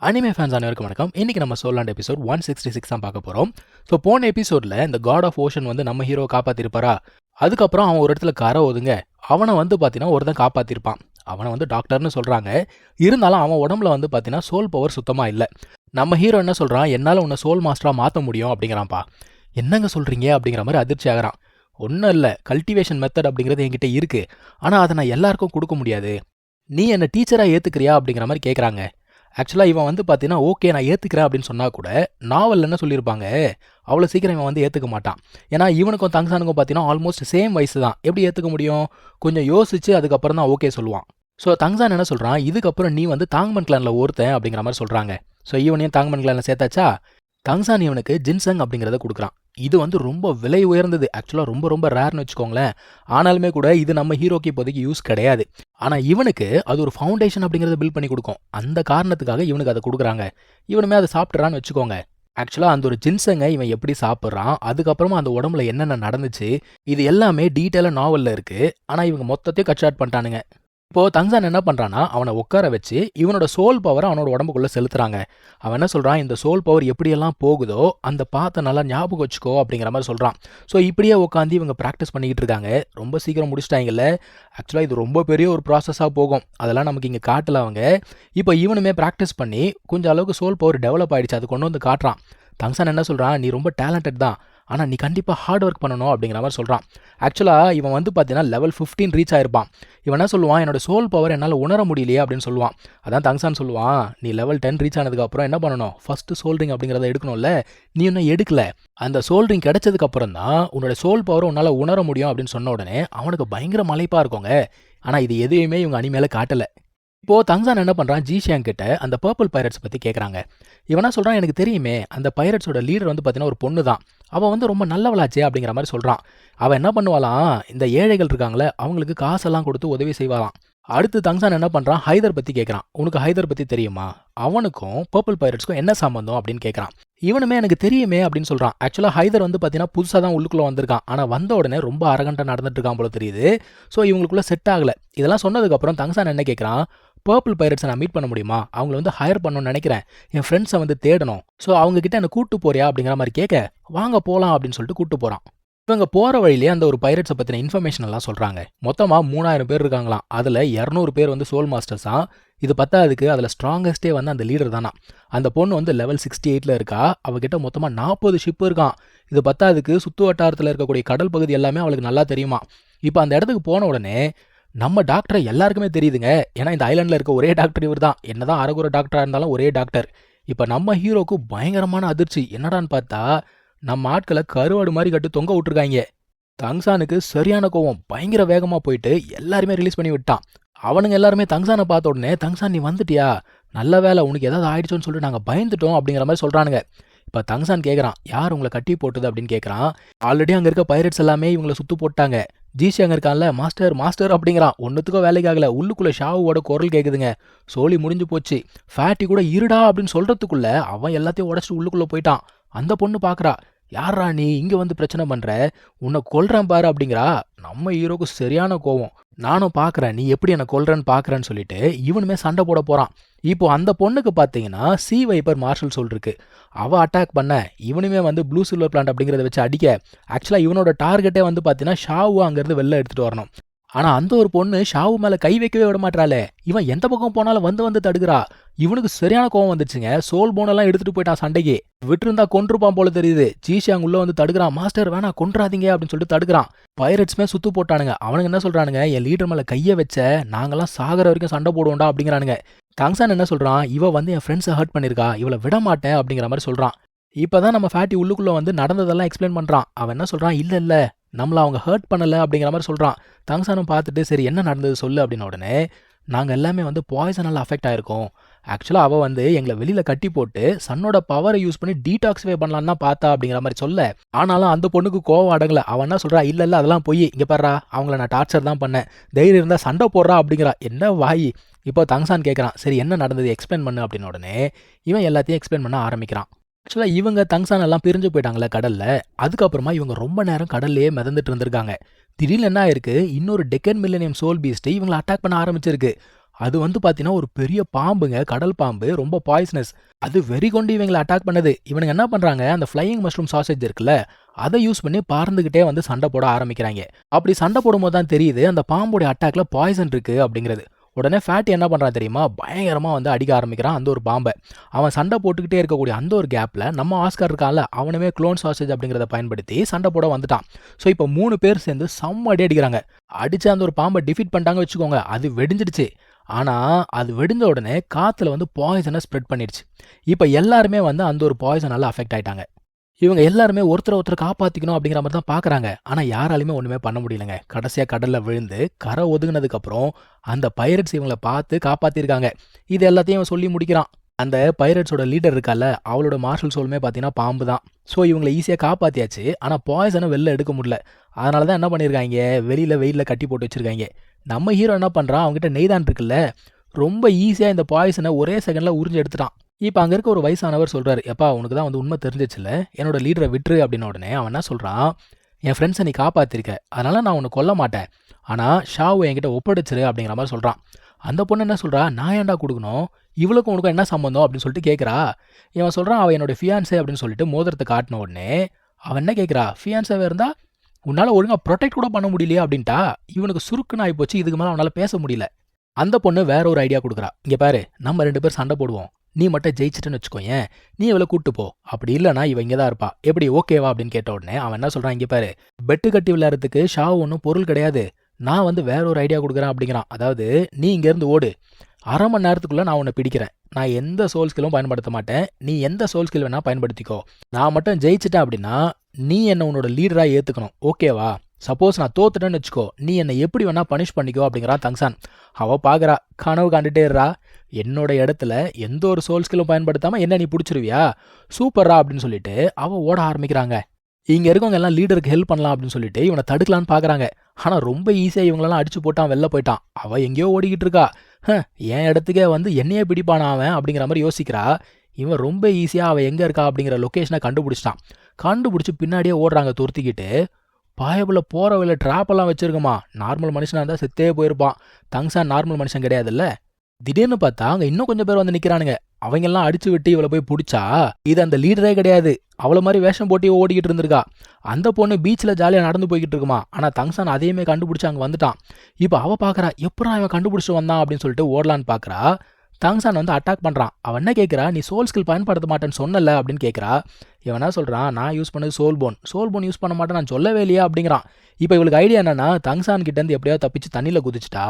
Anime fans அனைவருக்கும் வணக்கம். இன்னைக்கு நம்ம சோலாண்ட் எபிசோட் 166 தான் பார்க்க போறோம். ஸோ போன எபிசோட்ல இந்த காட் ஆஃப் ஓஷன் வந்து நம்ம ஹீரோ காப்பாத்திருப்பாரா? அதுக்கப்புறம் அவன் ஒரு இடத்துல கரை ஒதுங்க அவனை வந்து பார்த்தீங்கன்னா ஒருத்தன் காப்பாத்திருப்பான். அவனை வந்து டாக்டர்னு சொல்றாங்க. இருந்தாலும் அவன் உடம்புல வந்து பார்த்தீங்கன்னா சோல் பவர் சுத்தமா இல்லை. நம்ம ஹீரோ என்ன சொல்றான், என்னால் உன்னை சோல் மாஸ்டரா மாற்ற முடியும் அப்படிங்கிறான்ப்பா. என்னங்க சொல்றீங்க அப்படிங்கிற மாதிரி அதிர்ச்சி ஆகிறான். ஒன்றும் இல்லை, கல்டிவேஷன் மெத்தட் அப்படிங்கிறது என்கிட்ட இருக்கு. ஆனால் அதை நான் எல்லாருக்கும் கொடுக்க முடியாது. நீ என்ன டீச்சராக ஏற்றுக்கிறியா அப்படிங்கிற மாதிரி கேட்குறாங்க. ஆக்சுவலாக இவன் வந்து பார்த்தீங்கன்னா ஓகே நான் ஏற்றுக்கிறேன் அப்படின்னு சொன்னால் கூட நாவலில் என்ன சொல்லியிருப்பாங்க, அவ்வளோ சீக்கிரம் இவன் வந்து ஏற்றுக்க மாட்டான். ஏன்னா இவனுக்கும் தங்சானுக்கும் பார்த்தீங்கன்னா ஆல்மோஸ்ட் சேம் வயசு தான். எப்படி ஏற்றுக்க முடியும்? கொஞ்சம் யோசிச்சு அதுக்கப்புறம் தான் ஓகே சொல்லுவான். ஸோ தங்சான் என்ன சொல்கிறான், இதுக்கப்புறம் நீ வந்து தாங்மன் கிளானில் ஒருத்தன் அப்படிங்கிற மாதிரி சொல்கிறாங்க. ஸோ இவனையும் தாங்மன் கிளானில் சேர்த்தாச்சா. தங்சான் இவனுக்கு ஜின்சங் அப்படிங்கிறத கொடுக்குறான். இது வந்து ரொம்ப விலை உயர்ந்தது. ஆக்சுவலாக ரொம்ப ரொம்ப ரேர்னு வச்சுக்கோங்களேன். ஆனாலுமே கூட இது நம்ம ஹீரோக்கு இப்போதைக்கு யூஸ் கிடையாது. ஆனால் இவனுக்கு அது ஒரு ஃபவுண்டேஷன் அப்படிங்கிறத பில்ட் பண்ணி கொடுக்கும். அந்த காரணத்துக்காக இவனுக்கு அதை கொடுக்குறாங்க. இவனுமே அதை சாப்பிட்றான்னு வச்சுக்கோங்க. ஆக்சுவலாக அந்த ஒரு ஜின்சங்கை இவன் எப்படி சாப்பிட்றான், அதுக்கப்புறமா அந்த உடம்புல என்னென்ன நடந்துச்சு, இது எல்லாமே டீட்டெயிலாக நாவலில் இருக்குது. ஆனால் இவங்க மொத்தத்தையும் கட் ஷார்ட் பண்ணிட்டானுங்க. இப்போ தங்சான் என்ன பண்றான்னா, அவனை உட்கார வச்சு இவனோட சோல் பவரை அவனோட உடம்புக்குள்ள செலுத்துறாங்க. அவன் என்ன சொல்றான், இந்த சோல் பவர் எப்படியெல்லாம் போகுதோ அந்த பாத்தை நல்லா ஞாபகம் வச்சுக்கோ அப்படிங்கிற மாதிரி சொல்றான். ஸோ இப்படியே உட்காந்து இவங்க ப்ராக்டிஸ் பண்ணிக்கிட்டு இருக்காங்க. ரொம்ப சீக்கிரம் முடிச்சிட்டாங்கல்ல. ஆக்சுவலாக இது ரொம்ப பெரிய ஒரு ப்ராசஸாக போகும். அதெல்லாம் நமக்கு இங்கே காட்டல அவங்க. இப்போ இவனுமே ப்ராக்டிஸ் பண்ணி கொஞ்சம் அளவுக்கு சோல் பவர் டெவலப் ஆயிடுச்சு. அது கொண்டு வந்து காட்டுறான். தங்சான் என்ன சொல்றான், நீ ரொம்ப டேலண்டட் தான், ஆனால் நீ கண்டிப்பாக ஹார்ட் ஒர்க் பண்ணணும் அப்படிங்கிற மாதிரி சொல்கிறான். ஆக்சுவலாக இவன் வந்து பார்த்தீங்கன்னா லெவல் 15 ரீச் ஆயிருப்பான். இவன் என்ன சொல்லுவான், என்னோட சோல் பவர் என்னால் உணர முடியலையே அப்படின்னு சொல்லுவான். அதான் தங்சான் சொல்லுவான், நீ லெவல் 10 ரீச் ஆனதுக்கப்புறம் என்ன பண்ணணும், ஃபஸ்ட்டு சோல்ரிங் அப்படிங்கிறத எடுக்கணும்ல. நீ இன்னும் எடுக்கல. அந்த சோல்ரிங் கிடைச்சதுக்கப்புறம் தான் உன்னோட சோல் பவரை உன்னால் உணர முடியும் அப்படின்னு சொன்ன உடனே அவனுக்கு பயங்கர மலைப்பாக இருக்குங்க. ஆனால் இது எதையுமே இவங்க அனிமேல காட்டலை. இப்போ தங்சான் என்ன பண்றான், ஜிஷியாங் கிட்ட அந்த பர்பிள் பைரட்ஸ் பத்தி கேட்கறாங்க. இவனா சொல்றான், எனக்கு தெரியுமே அந்த பைரட்ஸோட லீடர் வந்து பார்த்தீங்கன்னா ஒரு பொண்ணு தான். அவன் வந்து ரொம்ப நல்லவளாச்சே அப்படிங்கிற மாதிரி சொல்றான். அவன் என்ன பண்ணுவாளாம், இந்த ஏழைகள் இருக்காங்களே அவங்களுக்கு காசெல்லாம் கொடுத்து உதவி செய்வாளாம். அடுத்து தங்சான் என்ன பண்றான், ஹைதர் பத்தி கேட்கறான். உனக்கு ஹைதர் பத்தி தெரியுமா? அவனுக்கும் பர்பிள் பைரட்ஸ்க்கும் என்ன சம்பந்தம் அப்படின்னு கேட்கறான். இவனுமே எனக்கு தெரியுமே அப்படின்னு சொல்றான். ஆக்சுவலா ஹைதர் வந்து பார்த்தீங்கன்னா புதுசாக தான் உள்ளுக்குள்ள வந்திருக்கான். ஆனால் வந்த உடனே ரொம்ப அரகண்டா நடந்துட்டு இருக்கான் போல தெரியுது. ஸோ இவங்களுக்குள்ள செட் ஆகல. இதெல்லாம் சொன்னதுக்கப்புறம் தங்சான் என்ன கேட்கறான், பர்பிள் பைரட்ஸை நான் மீட் பண்ண முடியுமா? அவங்கள வந்து ஹையர் பண்ணணும்னு நினைக்கிறேன். என் ஃப்ரெண்ட்ஸை வந்து தேடணும். ஸோ அவங்க கிட்ட என்ன கூட்டு போறியா அப்படிங்கிற மாதிரி கேட்க, வாங்க போகலாம் அப்படின்னு சொல்லிட்டு கூட்டு போகிறான். இவங்க போகிற வழியிலே அந்த ஒரு பைரட்ஸை பற்றின இன்ஃபர்மேஷன் எல்லாம் சொல்கிறாங்க. மொத்தமாக 3000 பேர் இருக்காங்களாம். அதில் 200 பேர் வந்து சோல் மாஸ்டர்ஸாக. இது பத்தாதுக்கு அதில் ஸ்ட்ராங்கஸ்டே வந்து அந்த லீடர் தானா. அந்த பொண்ணு வந்து லெவல் 68 இருக்கா. அவகிட்ட மொத்தமாக 40 ஷிப் இருக்கான். இது பத்தாதுக்கு சுற்று வட்டாரத்தில் இருக்கக்கூடிய கடல் பகுதி எல்லாமே அவளுக்கு நல்லா தெரியுமா. இப்போ அந்த இடத்துக்கு போன உடனே நம்ம டாக்டரை எல்லாருக்குமே தெரியுதுங்க. ஏன்னா இந்த ஐலாண்டில் இருக்க ஒரே டாக்டர் இவர் தான். என்னதான் அரைகுறை டாக்டராக இருந்தாலும் ஒரே டாக்டர். இப்போ நம்ம ஹீரோக்கு பயங்கரமான அதிர்ச்சி. என்னடான்னு பார்த்தா நம்ம ஆட்களை கருவாடு மாதிரி கட்டு தொங்க விட்டுருக்காங்க. தங்சானுக்கு சரியான கோவம். பயங்கர வேகமாக போயிட்டு எல்லாருமே ரிலீஸ் பண்ணி விட்டான். அவனுங்க எல்லாருமே தங்சானை பார்த்த உடனே, தங்சான் நீ வந்துட்டியா, நல்ல வேலை, உனக்கு ஏதாவது ஆயிடுச்சோன்னு சொல்லிட்டு நாங்கள் பயந்துட்டோம் அப்படிங்கிற மாதிரி சொல்கிறானுங்க. இப்போ தங்சான் கேட்குறான், யார் உங்களை கட்டி போட்டது அப்படின்னு கேட்குறான். ஆல்ரெடி அங்கே இருக்க பைரட்ஸ் எல்லாமே இவங்களை சுற்று போட்டாங்க. ஜிசி அங்கே இருக்கான்ல, மாஸ்டர் மாஸ்டர் அப்படிங்கிறான். ஒன்றுத்துக்கும் வேலைக்கு ஆகலை. உள்ளுக்குள்ளே ஷாவோட குரல் கேட்குதுங்க. சோலி முடிஞ்சு போச்சு. ஃபேட்டி கூட இருடா அப்படின்னு சொல்கிறதுக்குள்ள அவன் எல்லாத்தையும் உடச்சிட்டு உள்ளுக்குள்ளே போயிட்டான். அந்த பொண்ணு பார்க்குறா, யாரா நீ இங்கே வந்து பிரச்சனை பண்ணுற, உன்னை கொல்றேன் பாரு அப்படிங்கிறா. நம்ம ஹீரோக்கு சரியான கோவம். நானும் பார்க்குறேன் நீ எப்படி என்னை கொல்றேன்னு பார்க்குறேன்னு சொல்லிட்டு இவனுமே சண்டை போட போகிறான். இப்போ அந்த பொண்ணுக்கு பார்த்தீங்கன்னா சி வைப்பர் மார்ஷல் சோல் இருக்கு. அவள் அட்டாக் பண்ண இவனுமே வந்து ப்ளூ சில்வர் பிளான்ட் அப்படிங்கிறத வச்சு அடிக்க. ஆக்சுவலாக இவனோட டார்கெட்டே வந்து பார்த்தீங்கன்னா ஷாவு அங்கேருந்து வெளில எடுத்துகிட்டு வரணும். ஆனால் அந்த ஒரு பொண்ணு ஷாவு மேலே கை வைக்கவே விட மாட்டாளே. இவன் எந்த பக்கம் போனாலும் வந்து வந்து தடுக்கிறா. இவனுக்கு சரியான கோவம் வந்துச்சுங்க. சோல் போனெல்லாம் எடுத்துகிட்டு போயிட்டான் சண்டைக்கு. விட்டுருந்தா கொன்றுப்பான் போல தெரியுது. ஜிஷியாங் உள்ள வந்து தடுக்கிறான். மாஸ்டர் வேணா கொன்றாதீங்க அப்படின்னு சொல்லிட்டு தடுக்கிறான். பைரட்ஸ்மே சுத்து போட்டானுங்க. அவனுங்க என்ன சொல்றானுங்க, என் லீடர் மேலே கையை வச்ச நாங்கெல்லாம் சாகர வரைக்கும் சண்டை போடுவோண்டா அப்படிங்கிறானுங்க. தங்சான் என்ன சொல்றான், இவ வந்து என் ஃப்ரெண்ட்ஸை ஹர்ட் பண்ணியிருக்கா, இவளை விட மாட்டேன் அப்படிங்கிற மாதிரி சொல்றான். இப்போதான் நம்ம ஃபேட்டி உள்ளுக்குள்ள வந்து நடந்ததெல்லாம் எக்ஸ்பிளைன் பண்றான். அவன் என்ன சொல்றான், இல்லை இல்லை நம்மளை அவங்க ஹர்ட் பண்ணலை அப்படிங்கிற மாதிரி சொல்கிறான். தங்சானும் பார்த்துட்டு சரி என்ன நடந்தது சொல்லு அப்படின்ன உடனே, நாங்கள் எல்லாமே வந்து பாய்சனால் அஃபெக்ட் ஆகிருக்கோம். ஆக்சுவலாக அவள் வந்து எங்களை வெளியில் கட்டி போட்டு சன்னோட பவரை யூஸ் பண்ணி டீடாக்ஸிஃபை பண்ணலான்னு தான் பார்த்தா அப்படிங்கிற மாதிரி சொல்ல. ஆனாலும் அந்த பொண்ணுக்கு கோவம் அடங்கலை. அவன் என்ன சொல்கிறா, இல்லை இல்லை அதெல்லாம் போய் இங்கே பாடுறா, அவங்கள நான் டார்ச்சர் தான் பண்ணேன், தைரியம் இருந்தால் சண்டை போடுறா அப்படிங்கிறா. என்ன வாயி. இப்போ தங்சான் கேட்குறான், சரி என்ன நடந்தது எக்ஸ்பிளைன் பண்ணு அப்படின்ன உடனே இவன் எல்லாத்தையும் எக்ஸ்பிளைன் பண்ண ஆரம்பிக்கிறான். ஆக்சுவலாக இவங்க தங்சான் எல்லாம் பிரிஞ்சு போயிட்டாங்களே கடலில். அதுக்கப்புறமா இவங்க ரொம்ப நேரம் கடல்லையே மிதந்துட்டு இருந்திருக்காங்க. திடீர்னு என்ன ஆயிருக்கு, இன்னொரு டெக்கன் மில்லேனியம் சோல் பீஸ்ட் இவங்களை அட்டாக் பண்ண ஆரம்பிச்சிருக்கு. அது வந்து பார்த்தீங்கன்னா ஒரு பெரிய பாம்புங்க, கடல் பாம்பு, ரொம்ப பாய்சனஸ். அது வெறி கொண்டு இவங்கள அட்டாக் பண்ணுது. இவனுங்க என்ன பண்றாங்க, அந்த ஃப்ளையிங் மஷ்ரூம் சாசேஜ் இருக்குல்ல, அத யூஸ் பண்ணி பறந்துகிட்டே வந்து சண்டை போட ஆரம்பிக்கிறாய்ங்க. அப்படி சண்டை போடும்போது தான் தெரியுது, அந்த பாம்போட அட்டாக்ல பாய்சன் இருக்கு அப்படிங்கிறது. உடனே ஃபேட்டி என்ன பண்றான் தெரியுமா? பயங்கரமா வந்து அடிக்க ஆரம்பிக்கிறான் அந்த ஒரு பாம்ப. அவன் சண்டை போட்டுக்கிட்டே இருக்கக்கூடிய அந்த ஒரு கேப்ல நம்ம ஆஸ்கார் இருக்கான்ல, அவனுமே குளோன் சாசேஜ் அப்படிங்கிறத பயன்படுத்தி சண்டை போட வந்துட்டான். ஸோ இப்போ 3 பேர் சேர்ந்து செம்ம அடி அடிக்கிறாங்க. அடிச்சு அந்த ஒரு பாம்பை டிஃபீட் பண்ணிட்டாங்க வச்சுக்கோங்க. அது வெடிஞ்சிடுச்சு. ஆனா, அது வெடிஞ்ச உடனே காத்துல வந்து பாய்சன ஸ்ப்ரெட் பண்ணிடுச்சு. இப்ப எல்லாருமே வந்து அந்த ஒரு பாய்சனால அஃபெக்ட் ஆயிட்டாங்க. இவங்க எல்லாருமே ஒருத்தர ஒருத்தர் காப்பாத்திக்கணும் அப்படிங்கிற மாரி தான் பார்க்குறாங்க. ஆனா யாராலயுமே ஒண்ணுமே பண்ண முடியலங்க. கடைசியா கடல்ல விழுந்து கரை ஒதுங்குனதுக்கப்புறம் அந்த பைரட்ஸ் இவங்கள பார்த்து காப்பாத்திருக்காங்க. இது எல்லாத்தையும் அவன் சொல்லி முடிக்கிறான். அந்த பைரட்ஸோட லீடர் இருக்கால்ல, அவளோட மார்ஷல் சோலுமே பார்த்தீங்கன்னா பாம்பு தான். ஸோ இவங்கள ஈஸியா காப்பாத்தியாச்சு. ஆனா பாய்சன வெளில எடுக்க முடியல. அதனால தான் என்ன பண்ணியிருக்காய்ங்க, வெளியில வெயில்ல கட்டி போட்டு வச்சிருக்காய்ங்க. நம்ம ஹீரோ என்ன பண்றான், அவன்கிட்ட நெய்தான் இருக்குல்ல, ரொம்ப ஈஸியா இந்த பாய்சன ஒரே செகண்ட்ல உறிஞ்சு எடுத்துட்டான். இப்ப அங்க இருக்க ஒரு வயசானவர் சொல்றாரு, "எப்பா உனக்கு தான் வந்து உண்மை தெரிஞ்சிச்சுல்ல, என்னோட லீடர விட்டுரு" அப்படின்ன உடனே அவன் என்ன சொல்றான், "என் ஃப்ரெண்ட்ஸை நீ காப்பாத்திருக்க, அதனால நான் உன்னை கொல்ல மாட்டேன். ஆனா ஷாவை என்கிட்ட ஒப்படைச்சிரு" அப்படிங்கிற மாதிரி சொல்றான். அந்த பொண்ணு என்ன சொல்றா, "நான் ஏன்டா கொடுக்கணும்? இவளுக்கும் உனக்கும் என்ன சம்பந்தம்?" அப்படின்னு சொல்லிட்டு கேட்குறா. இவன் சொல்றான், "அவ என்னோட ஃபியான்சே" அப்படின்னு சொல்லிட்டு மோதிரத்தை காட்டின உடனே அவன் என்ன கேட்குறா, "ஃபியான்சாவே இருந்தா உன்னால ஒழுங்கா ப்ரொடெக்ட் கூட பண்ண முடியலையா?" அப்படின்ட்டா. இவனுக்கு சுருக்குன்னு ஆயிப்போச்சு. இதுக்கு மேல அவனால பேச முடியல. அந்த பொண்ணு வேற ஒரு ஐடியா குடுக்குறா. "இங்க பாரு, நம்ம 2 பேர் சண்டை போடுவோம். நீ மட்டும் ஜெயிச்சிட்டன்னு வச்சுக்கோயேன், நீ இவள கூட்டு போ. அப்படி இல்லன்னா இவ இங்க தான் இருப்பா. எப்படி ஓகேவா?" அப்படின்னு கேட்ட உடனே அவன் என்ன சொல்றான், "இங்க பாரு, பெட்டு கட்டி விளையாடுறதுக்கு ஷாவு ஒன்றும் பொருள் கிடையாது. நான் வந்து வேற ஒரு ஐடியா குடுக்குறேன்" அப்படிங்கிறான். அதாவது, "நீ இங்கேருந்து ஓடு. 1/2 மணி நேரத்துக்குள்ள நான் உன்னை பிடிக்கிறேன். நான் எந்த சோல் ஸ்கில்லும் பயன்படுத்த மாட்டேன். நீ எந்த சோல் ஸ்கில் வேணா பயன்படுத்திக்கோ. நான் மட்டும் ஜெயிச்சிட்டேன் அப்படின்னா, நீ என்ன உன்னோட லீடரா ஏத்துக்கணும். ஓகேவா? சப்போஸ் நான் தோத்துட்டேன்னு வச்சுக்கோ, நீ என்னை எப்படி வேணா பனிஷ் பண்ணிக்கோ" அப்படிங்கிறான் தங்சான். அவ பார்க்குறா, கனவு காண்டுட்டே இருறா. என்னோட இடத்துல எந்த ஒரு சோல் ஸ்கில்லும் பயன்படுத்தாம என்ன நீ பிடிச்சிருவியா? சூப்பர்ரா அப்படின்னு சொல்லிட்டு அவ ஓட ஆரம்பிக்கிறாங்க. இங்க இருக்கவங்க எல்லாம் லீடருக்கு ஹெல்ப் பண்ணலாம் அப்படின்னு சொல்லிட்டு இவனை தடுக்கலான்னு பார்க்கறாங்க. ஆனா ரொம்ப ஈஸியா இவங்களெல்லாம் அடிச்சு போட்டான், வெளில போயிட்டான். அவ எங்கேயோ ஓடிக்கிட்டு இருக்கா. என் இடத்துக்கே வந்து என்னையே பிடிப்பானா அவன் அப்படிங்கிற மாதிரி யோசிக்கிறா. இவன் ரொம்ப ஈஸியா அவ எங்க இருக்கா அப்படிங்கிற லொகேஷனை கண்டுபிடிச்சிட்டான். கண்டுபிடிச்சு பின்னாடியே ஓடுறாங்க துரத்திக்கிட்டு. பாயபுல போற வழியில ட்ராப் எல்லாம் வச்சிருக்குமா. நார்மல் மனுஷனா இருந்தா செத்தே போயிருப்பான். தங்சான் நார்மல் மனுஷன் கிடையாதுல்ல. திடீர்னு பார்த்தா அங்க இன்னும் கொஞ்சம் பேர் வந்து நிக்கிறானுங்க. அவங்கெல்லாம் அடிச்சு விட்டு இவள போய் புடிச்சா, இது அந்த லீடரே கிடையாது. அவள மாதிரி வேஷம் போட்டு இவ ஓடிக்கிட்டு இருந்திருக்கா. அந்த பொண்ணு பீச்ல ஜாலியா நடந்து போய்கிட்டு இருக்குமா. ஆனா தங்சான் அதையுமே கண்டுபிடிச்சு அங்க வந்துட்டான். இப்ப அவ பார்க்கறா, எப்புட்றா இவன் கண்டுபிடிச்சு வந்தான் அப்படின்னு சொல்லிட்டு ஓடலான்னு பார்க்கறா. தங்சான் வந்து அட்டாக் பண்றான். அவன் என்ன கேட்கறா, "நீ சோல் ஸ்கில் பயன்படுத்த மாட்டேன்னு சொன்னல" அப்படின்னு கேட்கறா. இவன் என்ன சொல்றான், "நான் யூஸ் பண்ணது சோல் போன். சோல் போன் யூஸ் பண்ண மாட்டேன் நான் சொல்லவே இல்லையா" அப்படிங்கிறான். இப்ப இவளுக்கு ஐடியா என்னன்னா, தங்சான் கிட்ட இருந்து எப்படியாவது தப்பிச்சு தண்ணியில குதிச்சுட்டா,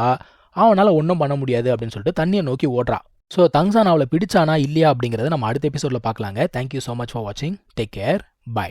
அவனால ஒன்றும் பண்ண முடியாது அப்படின்னு சொல்லிட்டு தண்ணியை நோக்கி ஓடுறா. ஸோ தங்சான் அவளை பிடிச்சானா இல்லையா அப்படிங்கிறத நம்ம அடுத்த எபிசோட்ல பார்க்கலாங்க. தேங்க்யூ ஸோ மச் ஃபார் வாட்சிங். Take care. பை.